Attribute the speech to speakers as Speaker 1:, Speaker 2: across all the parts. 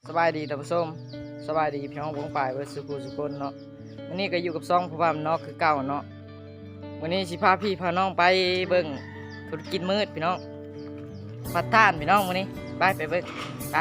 Speaker 1: สบายดีท่านผู้ชมสบายดีพี่น้องวงฝ่ายเวอร์สุขุสุคนเนาะวันนี้ก็อยู่กับซองผู้พามเนาะคือเก่าเนาะวันนี้สิพาพี่พาน้องไปเบิ่งธุรกิจมืดพี่น้องพัดท่านพี่น้องวันนี้ไปเบิ่งไป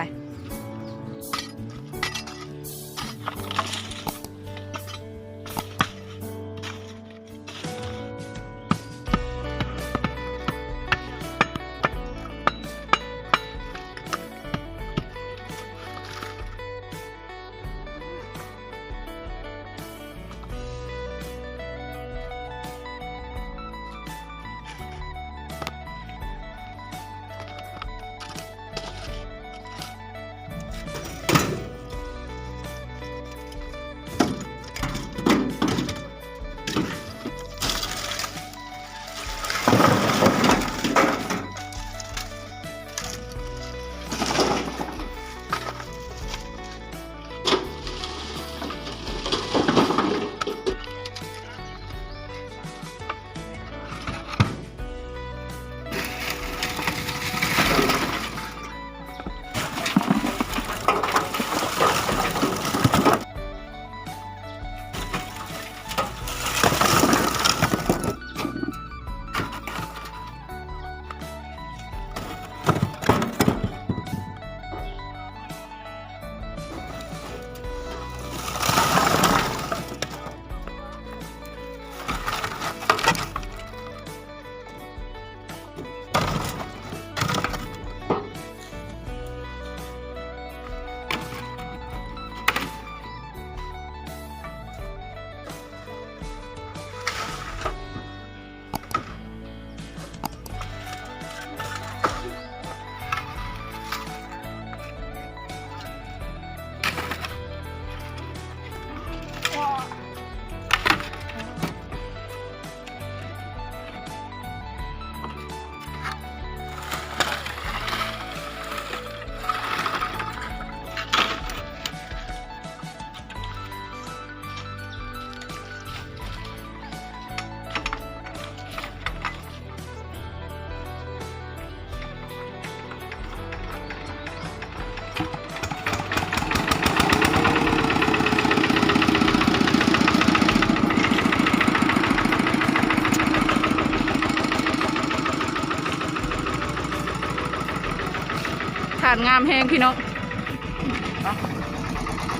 Speaker 1: ถ่านงามแห้งพี่น้อง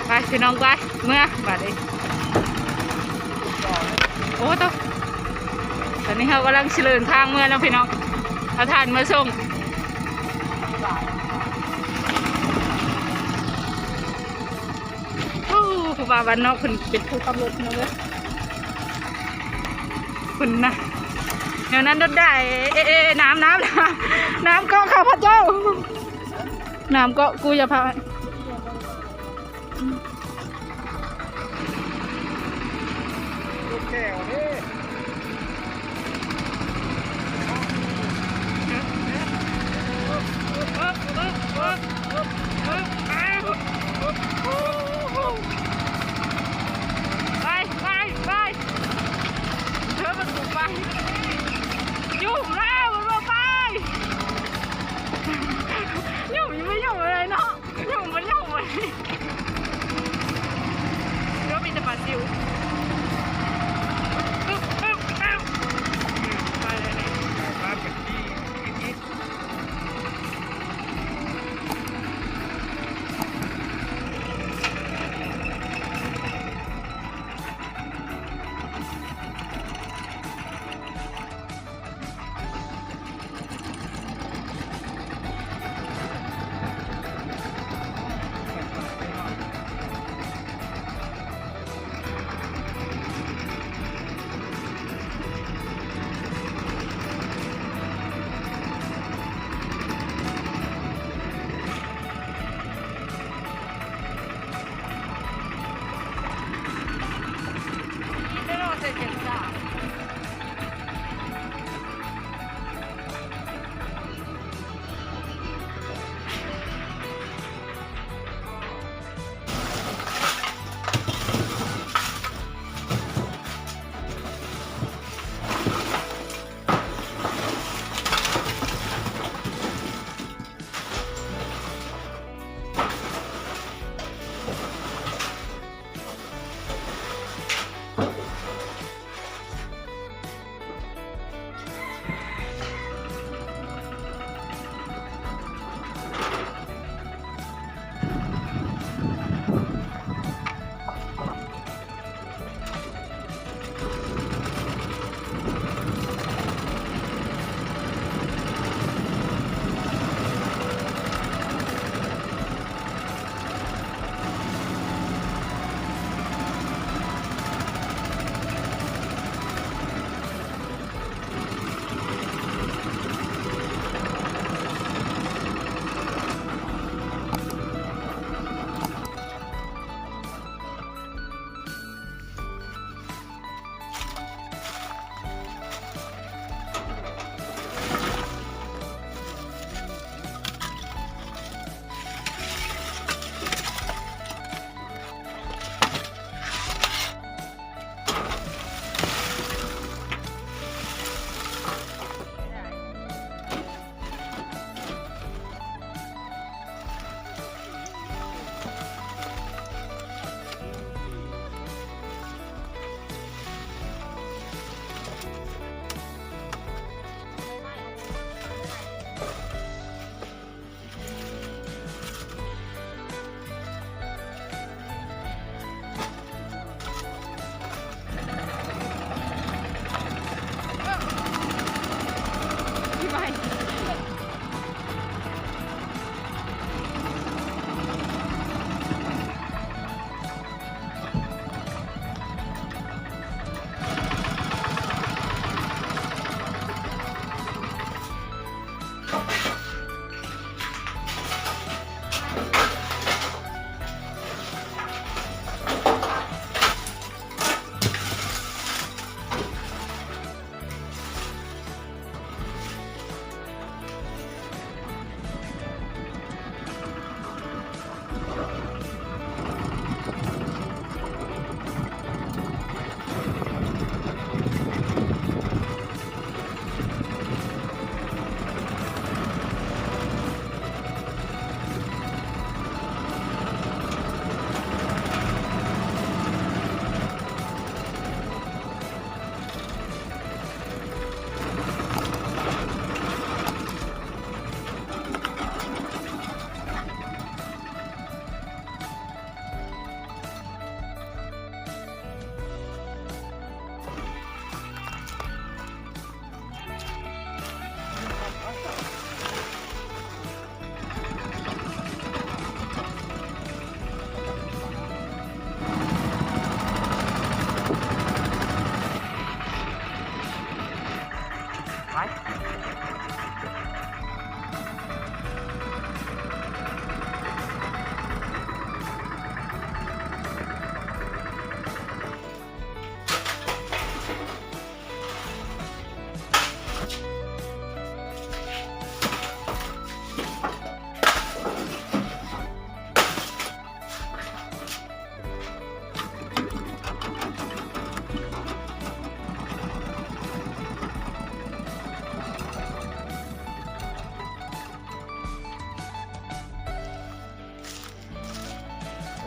Speaker 1: ไปพี่น้องไปเมื่อบาดเองโอ้ตัวตอนนี้เขากำลังเฉลิมทางเมื่อแล้วพี่น้องเอาถ่านมาส่งโอ้ผู้บ่าวบ้านนอกคุณเป็นผู้ขับรถพี่น้องเลยคุณนะเดี๋ยวนั้นรถได้น้ำก็ข้าพเจ้าน้ำก็กูจะพาลูกแก้วนี่ไปเธอมันถูกไปยุ่งแล้วมันไปยุ่งยังไม่ยุ่งอะไรเนาะยุ่งมันยุ่งเลยเดี๋ยวมีแต่ปลาซิวไปเลยนี่ปลาเป็นที่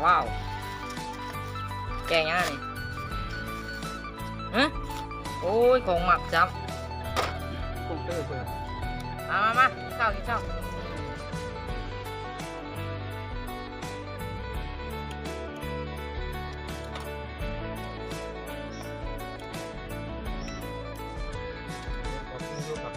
Speaker 1: ว้าวแกงยังไงนี่ฮะโอ้ยของหมักจับ
Speaker 2: กุ้งเตอร์เปิด
Speaker 1: มากินข้าวกินข้าว
Speaker 2: ขอบคุณด้วยครับ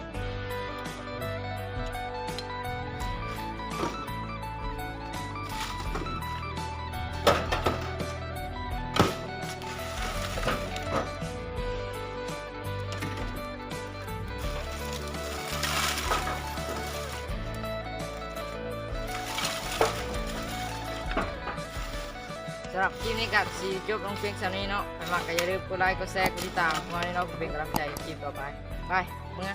Speaker 1: สำหรับคลิปนี้กับซีจบลงเพียงเท่านี้เนาะใครมาก็อย่าลืมกดไลค์กดแชร์กดติดตามมาให้เราเป็นกำลังใจคลิปต่อไปไปเมื่อ